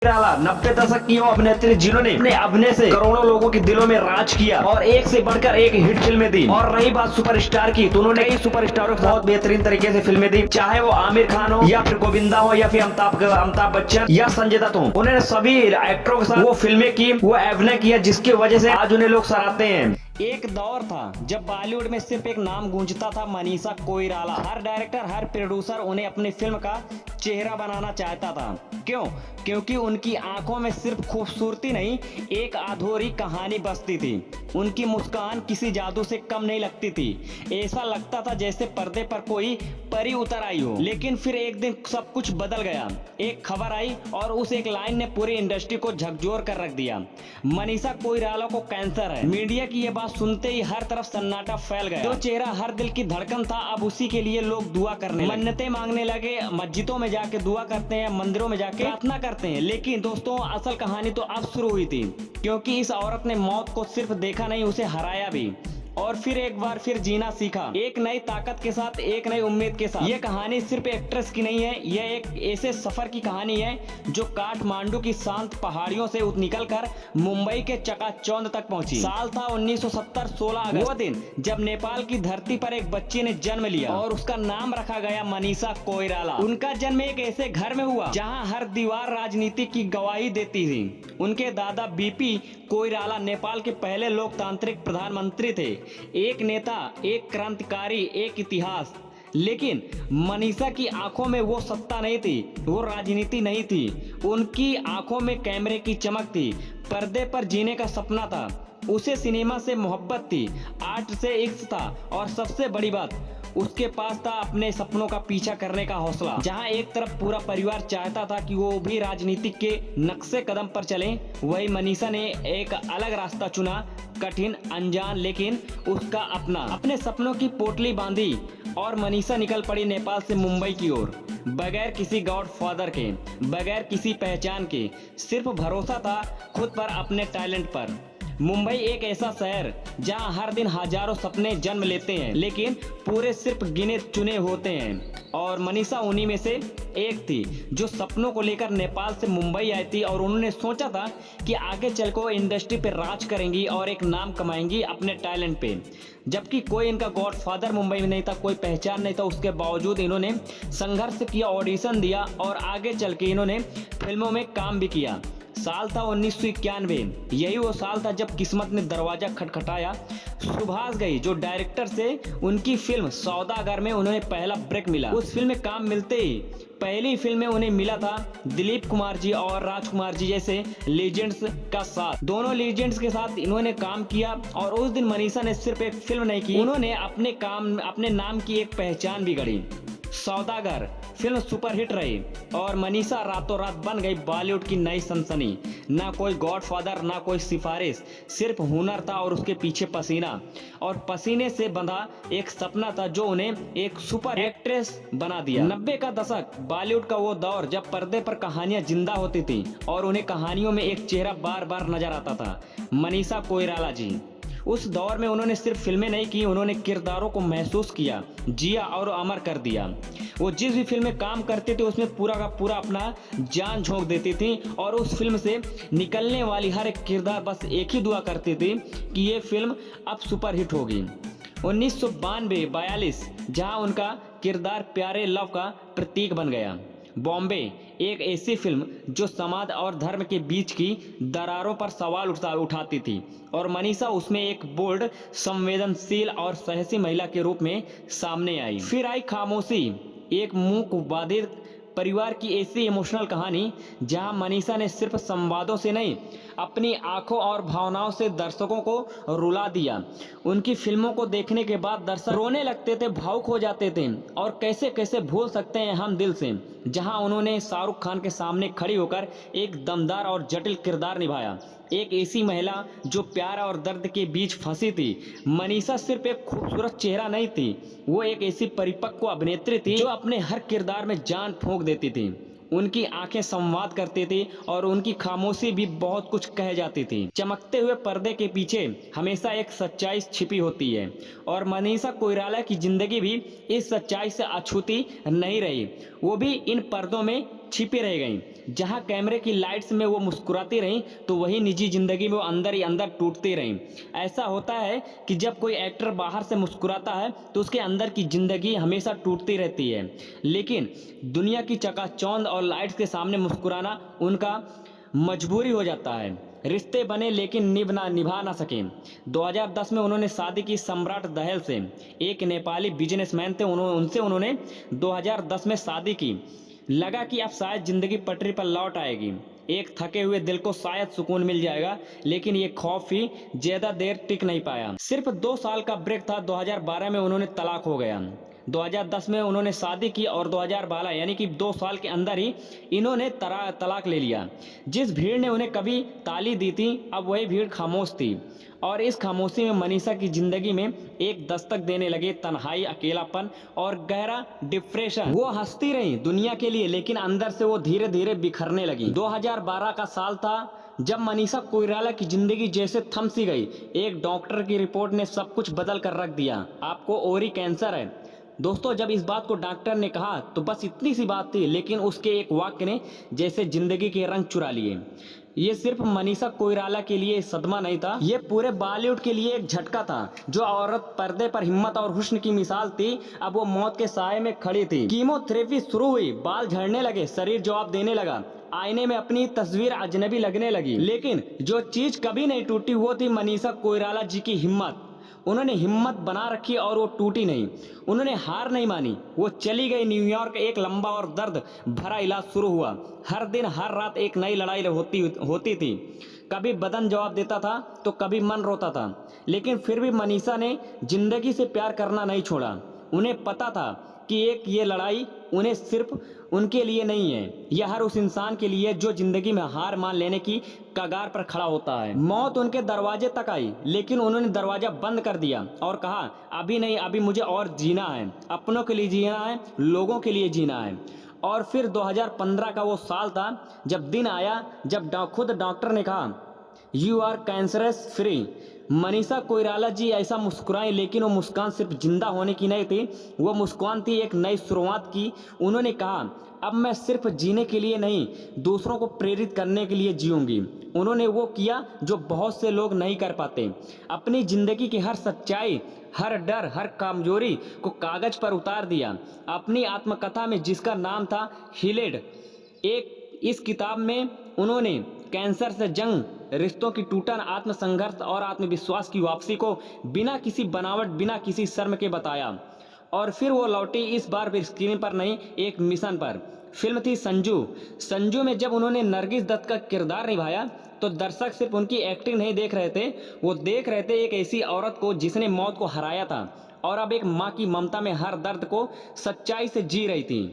निराला 90 दशक की वो अभिनेत्री जिन्होंने अपने अभिनय से करोड़ों लोगों के दिलों में राज किया और एक से बढ़कर एक हिट फिल्में दी। और रही बात सुपरस्टार की, तो उन्होंने कई सुपरस्टारों के बहुत बेहतरीन तरीके से फिल्में दी, चाहे वो आमिर खान हो या फिर गोविंदा हो या फिर अमिताभ बच्चन या संजय दत्त हो। उन्होंने सभी एक्टरों के साथ वो फिल्में की, वो अभिनय किया, जिसकी वजह से आज उन्हें लोग सराहते हैं। एक दौर था जब बॉलीवुड में सिर्फ एक नाम गूंजता था, मनीषा कोइराला। हर डायरेक्टर, हर प्रोड्यूसर उन्हें अपनी फिल्म का चेहरा बनाना चाहता था। क्यों? क्योंकि उनकी आंखों में सिर्फ खूबसूरती नहीं, एक अधूरी कहानी बसती थी। उनकी मुस्कान किसी जादू से कम नहीं लगती थी। ऐसा लगता था जैसे पर्दे पर कोई परी उतर आई हो। लेकिन फिर एक दिन सब कुछ बदल गया। एक खबर आई और उस एक लाइन ने पूरी इंडस्ट्री को झकझोर कर रख दिया। मनीषा कोइराला को कैंसर है। मीडिया की यह बात सुनते ही हर तरफ सन्नाटा फैल गया। जो चेहरा हर दिल की धड़कन था, अब उसी के लिए लोग दुआ करने लगे, मन्नतें मांगने लगे। मस्जिदों में जाके दुआ करते हैं, मंदिरों में जाके प्रार्थना करते हैं। लेकिन दोस्तों, असल कहानी तो अब शुरू हुई थी, क्योंकि इस औरत ने मौत को सिर्फ देखा नहीं, उसे हराया भी और फिर एक बार फिर जीना सीखा, एक नई ताकत के साथ, एक नई उम्मीद के साथ। ये कहानी सिर्फ एक्ट्रेस की नहीं है, यह एक ऐसे सफर की कहानी है जो काठमांडू की शांत पहाड़ियों से निकलकर मुंबई के चकाचौंध तक पहुंची। साल था 1970, 16 अगस्त, वो दिन जब नेपाल की धरती पर एक बच्ची ने जन्म लिया और उसका नाम रखा गया मनीषा कोइराला। उनका जन्म एक ऐसे घर में हुआ जहाँ हर दीवार राजनीति की गवाही देती थी। उनके दादा बीपी कोइराला नेपाल के पहले लोकतांत्रिक प्रधानमंत्री थे। एक नेता, एक क्रांतिकारी, एक इतिहास। लेकिन मनीषा की आंखों में वो सत्ता नहीं थी, वो राजनीति नहीं थी। उनकी आंखों में कैमरे की चमक थी, पर्दे पर जीने का सपना था। उसे सिनेमा से मोहब्बत थी, आर्ट से इश्क था और सबसे बड़ी बात, उसके पास था अपने सपनों का पीछा करने का हौसला। जहां एक तरफ पूरा परिवार चाहता था कि वो भी राजनीतिक के नक्शे कदम पर चलें, वही मनीषा ने एक अलग रास्ता चुना, कठिन, अनजान, लेकिन उसका अपना। अपने सपनों की पोटली बांधी और मनीषा निकल पड़ी नेपाल से मुंबई की ओर, बगैर किसी गॉडफादर के, बगैर किसी पहचान के। सिर्फ भरोसा था खुद पर, अपने टैलेंट पर। मुंबई एक ऐसा शहर जहां हर दिन हजारों सपने जन्म लेते हैं, लेकिन पूरे सिर्फ गिने चुने होते हैं। और मनीषा उन्हीं में से एक थी जो सपनों को लेकर नेपाल से मुंबई आई थी और उन्होंने सोचा था कि आगे चलकर इंडस्ट्री पे राज करेंगी और एक नाम कमाएंगी अपने टैलेंट पे। जबकि कोई इनका गॉडफादर मुंबई में नहीं था, कोई पहचान नहीं था, उसके बावजूद इन्होंने संघर्ष किया, ऑडिशन दिया और आगे चल के इन्होंने फिल्मों में काम भी किया। साल था 1991। यही वो साल था जब किस्मत ने दरवाजा खटखटाया। सुभाष घई जो डायरेक्टर से उनकी फिल्म सौदागर में उन्हें पहला ब्रेक मिला। उस फिल्म में काम मिलते ही पहली फिल्म में उन्हें मिला था दिलीप कुमार जी और राजकुमार जी जैसे लीजेंड्स का साथ। दोनों लीजेंड्स के साथ इन्होंने काम किया और उस दिन मनीषा ने सिर्फ एक फिल्म नहीं की, उन्होंने अपने नाम की एक पहचान भी गढ़ी। सौदागर फिल्म सुपरहिट रही और मनीषा रातों रात बन गई बॉलीवुड की नई सनसनी। ना कोई गॉडफादर, ना कोई सिफारिश, सिर्फ हुनर था और उसके पीछे पसीना, और पसीने से बंधा एक सपना था जो उन्हें एक सुपर एक्ट्रेस बना दिया। 90 का दशक, बॉलीवुड का वो दौर जब पर्दे पर कहानियां जिंदा होती थी और उन्हें कहानियों में एक चेहरा बार बार नजर आता था, मनीषा कोइराला जी। उस दौर में उन्होंने सिर्फ फिल्में नहीं की, उन्होंने किरदारों को महसूस किया, जिया और अमर कर दिया। वो जिस भी फिल्म में काम करते थे उसमें पूरा का पूरा अपना जान झोंक देती थी और उस फिल्म से निकलने वाली हर एक किरदार बस एक ही दुआ करती थी कि ये फिल्म अब सुपरहिट होगी। 1992-42 जहां उनका किरदार प्यारे लव का प्रतीक बन गया। बॉम्बे एक ऐसी फिल्म जो समाज और धर्म के बीच की दरारों पर सवाल उठाती थी और मनीषा उसमें एक बोल्ड, संवेदनशील और साहसी महिला के रूप में सामने आई। फिर आई खामोशी, एक मूक बाधित परिवार की ऐसी इमोशनल कहानी जहां मनीषा ने सिर्फ संवादों से नहीं, अपनी आंखों और भावनाओं से दर्शकों को रुला दिया। उनकी फिल्मों को देखने के बाद दर्शक रोने लगते थे, भावुक हो जाते थे और कैसे कैसे भूल सकते हैं हम दिल से। जहां उन्होंने शाहरुख खान के सामने खड़ी होकर एक दमदार और जटिल किरदार निभाया, एक ऐसी महिला जो प्यार और दर्द के बीच फंसी थी। मनीषा सिर्फ एक खूबसूरत चेहरा नहीं थी, वो एक ऐसी परिपक्व अभिनेत्री थी जो अपने हर किरदार में जान फूंक देती थी। उनकी आंखें संवाद करती थी और उनकी खामोशी भी बहुत कुछ कह जाती थी। चमकते हुए पर्दे के पीछे हमेशा एक सच्चाई छिपी होती है और मनीषा कोइराला की जिंदगी भी इस सच्चाई से अछूती नहीं रही। वो भी इन पर्दों में छिपी रह गईं। जहां कैमरे की लाइट्स में वो मुस्कुराती रहीं तो वही निजी जिंदगी में वो अंदर ही अंदर टूटती रहीं। ऐसा होता है कि जब कोई एक्टर बाहर से मुस्कुराता है तो उसके अंदर की जिंदगी हमेशा टूटती रहती है, लेकिन दुनिया की चकाचौंध और लाइट्स के सामने मुस्कुराना उनका मजबूरी हो जाता है। रिश्ते बने लेकिन निभा ना सके। 2010 में उन्होंने शादी की सम्राट दहल से, एक नेपाली बिजनेसमैन थे, उनसे उन्होंने 2010 में शादी की। लगा कि अब शायद जिंदगी पटरी पर लौट आएगी, एक थके हुए दिल को शायद सुकून मिल जाएगा, लेकिन ये खौफ ही ज्यादा देर टिक नहीं पाया। सिर्फ 2 साल का ब्रेक था, 2012 में उन्होंने तलाक हो गया। 2010 में उन्होंने शादी की और 2012 यानी कि 2 साल के अंदर ही इन्होंने तलाक ले लिया। जिस भीड़ ने उन्हें कभी ताली दी थी, अब वही भीड़ खामोश थी और इस खामोशी में मनीषा की जिंदगी में एक दस्तक देने लगे तन्हाई, अकेलापन और गहरा डिप्रेशन। वो हंसती रही दुनिया के लिए, लेकिन अंदर से वो धीरे धीरे बिखरने लगी। 2012 का साल था जब मनीषा कोइराला की जिंदगी जैसे थम सी गई। एक डॉक्टर की रिपोर्ट ने सब कुछ बदल कर रख दिया, आपको ओरी कैंसर है। दोस्तों, जब इस बात को डॉक्टर ने कहा तो बस इतनी सी बात थी, लेकिन उसके एक वाक्य ने जैसे जिंदगी के रंग चुरा लिए। ये सिर्फ मनीषा कोइराला के लिए सदमा नहीं था, ये पूरे बॉलीवुड के लिए एक झटका था। जो औरत पर्दे पर हिम्मत और हुस्न की मिसाल थी, अब वो मौत के साए में खड़ी थी। कीमोथेरेपी शुरू हुई, बाल झड़ने लगे, शरीर जवाब देने लगा, आईने में अपनी तस्वीर अजनबी लगने लगी। लेकिन जो चीज कभी नहीं टूटी वो थी मनीषा कोइराला जी की हिम्मत। उन्होंने हिम्मत बना रखी और वो टूटी नहीं। उन्होंने हार नहीं मानी, वो चली गई न्यूयॉर्क। एक लंबा और दर्द भरा इलाज शुरू हुआ। हर दिन हर रात एक नई लड़ाई होती थी। कभी बदन जवाब देता था तो कभी मन रोता था, लेकिन फिर भी मनीषा ने जिंदगी से प्यार करना नहीं छोड़ा। उन्हें पता था कि ये लड़ाई उन्हें सिर्फ उनके लिए नहीं है, यह हर उस इंसान के लिए जो जिंदगी में हार मान लेने की कगार पर खड़ा होता है। मौत उनके दरवाजे तक आई, लेकिन उन्होंने दरवाजा बंद कर दिया और कहा, अभी नहीं, अभी मुझे और जीना है, अपनों के लिए जीना है, लोगों के लिए जीना है। और फिर 2015 का वो साल था जब दिन आया जब खुद डॉक्टर ने कहा, you are cancerous free. Manisha Koirala ji ऐसा मुस्कुराई, लेकिन वो मुस्कान सिर्फ जिंदा होने की नहीं थी, वो मुस्कान थी एक नई शुरुआत की। उन्होंने कहा, अब मैं सिर्फ जीने के लिए नहीं, दूसरों को प्रेरित करने के लिए जीऊंगी। उन्होंने वो किया जो बहुत से लोग नहीं कर पाते। अपनी जिंदगी की हर सच्चाई, हर डर, हर कमजोरी को कागज पर उतार दिया। अपनी आत्मकथा में जिसका नाम था हीलेड, इस किताब में उन्होंने कैंसर से जंग, रिश्तों की टूटन, आत्मसंघर्ष और आत्मविश्वास की वापसी को बिना किसी बनावट, बिना किसी शर्म के बताया। और फिर वो लौटी, इस बार भी स्क्रीन पर नहीं, एक मिशन पर। फिल्म थी संजू। संजू में जब उन्होंने नरगिस दत्त का किरदार निभाया तो दर्शक सिर्फ उनकी एक्टिंग नहीं देख रहे थे, वो देख रहे थे एक ऐसी औरत को जिसने मौत को हराया था और अब एक माँ की ममता में हर दर्द को सच्चाई से जी रही थी।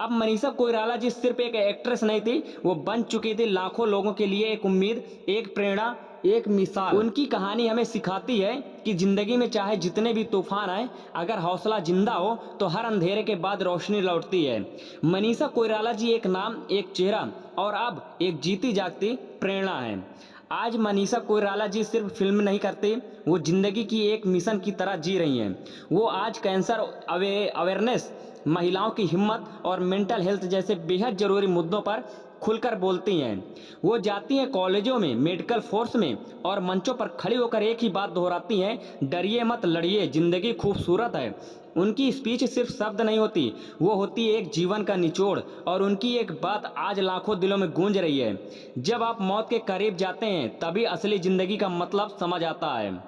अब मनीषा कोइराला जी सिर्फ एक एक्ट्रेस नहीं थी, वो बन चुकी थी लाखों लोगों के लिए एक उम्मीद, एक प्रेरणा, एक मिसाल। उनकी कहानी हमें सिखाती है कि जिंदगी में चाहे जितने भी तूफान आए, अगर हौसला जिंदा हो तो हर अंधेरे के बाद रोशनी लौटती है। मनीषा कोइराला जी एक नाम, एक चेहरा और अब एक जीती जागती प्रेरणा है। आज मनीषा कोइराला जी सिर्फ फिल्म नहीं करती, वो जिंदगी की एक मिशन की तरह जी रही हैं। वो आज कैंसर अवेयरनेस, महिलाओं की हिम्मत और मेंटल हेल्थ जैसे बेहद जरूरी मुद्दों पर खुलकर बोलती हैं। वो जाती हैं कॉलेजों में, मेडिकल फोर्स में और मंचों पर खड़ी होकर एक ही बात दोहराती हैं, डरिए मत, लड़िए, जिंदगी खूबसूरत है। उनकी स्पीच सिर्फ शब्द नहीं होती, वो होती है एक जीवन का निचोड़ और उनकी एक बात आज लाखों दिलों में गूंज रही है। जब आप मौत के करीब जाते हैं तभी असली जिंदगी का मतलब समझ आता है।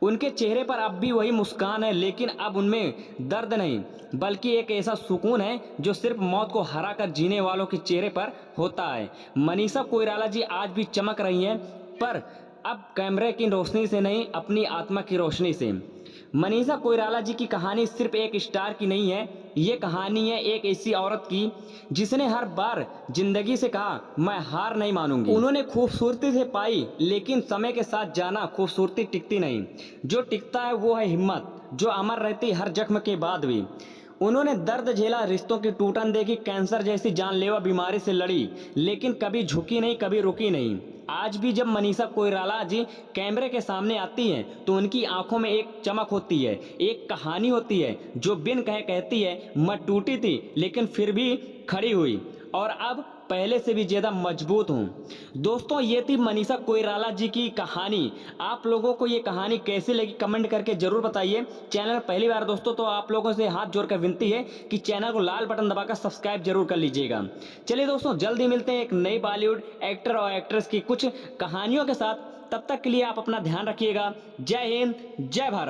उनके चेहरे पर अब भी वही मुस्कान है, लेकिन अब उनमें दर्द नहीं बल्कि एक ऐसा सुकून है जो सिर्फ मौत को हरा कर जीने वालों के चेहरे पर होता है। मनीषा कोइराला जी आज भी चमक रही हैं, पर अब कैमरे की रोशनी से नहीं, अपनी आत्मा की रोशनी से। मनीषा कोइराला जी की कहानी सिर्फ एक स्टार की नहीं है, ये कहानी है एक ऐसी औरत की जिसने हर बार जिंदगी से कहा, मैं हार नहीं मानूंगी। उन्होंने खूबसूरती से पाई, लेकिन समय के साथ जाना, खूबसूरती टिकती नहीं, जो टिकता है वो है हिम्मत, जो अमर रहती हर जख्म के बाद भी। उन्होंने दर्द झेला, रिश्तों की टूटन देखी, कैंसर जैसी जानलेवा बीमारी से लड़ी, लेकिन कभी झुकी नहीं, कभी रुकी नहीं। आज भी जब मनीषा कोइराला जी कैमरे के सामने आती हैं तो उनकी आंखों में एक चमक होती है, एक कहानी होती है जो बिन कहे कहती है, मैं टूटी थी लेकिन फिर भी खड़ी हुई। और अब पहले से भी ज़्यादा मजबूत हूँ। दोस्तों, ये थी मनीषा कोइराला जी की कहानी। आप लोगों को ये कहानी कैसी लगी कमेंट करके जरूर बताइए। चैनल पहली बार दोस्तों तो आप लोगों से हाथ जोड़कर विनती है कि चैनल को लाल बटन दबाकर सब्सक्राइब जरूर कर लीजिएगा। चलिए दोस्तों, जल्दी मिलते हैं एक नई बॉलीवुड एक्टर और एक्ट्रेस की कुछ कहानियों के साथ। तब तक के लिए आप अपना ध्यान रखिएगा। जय हिंद, जय भारत।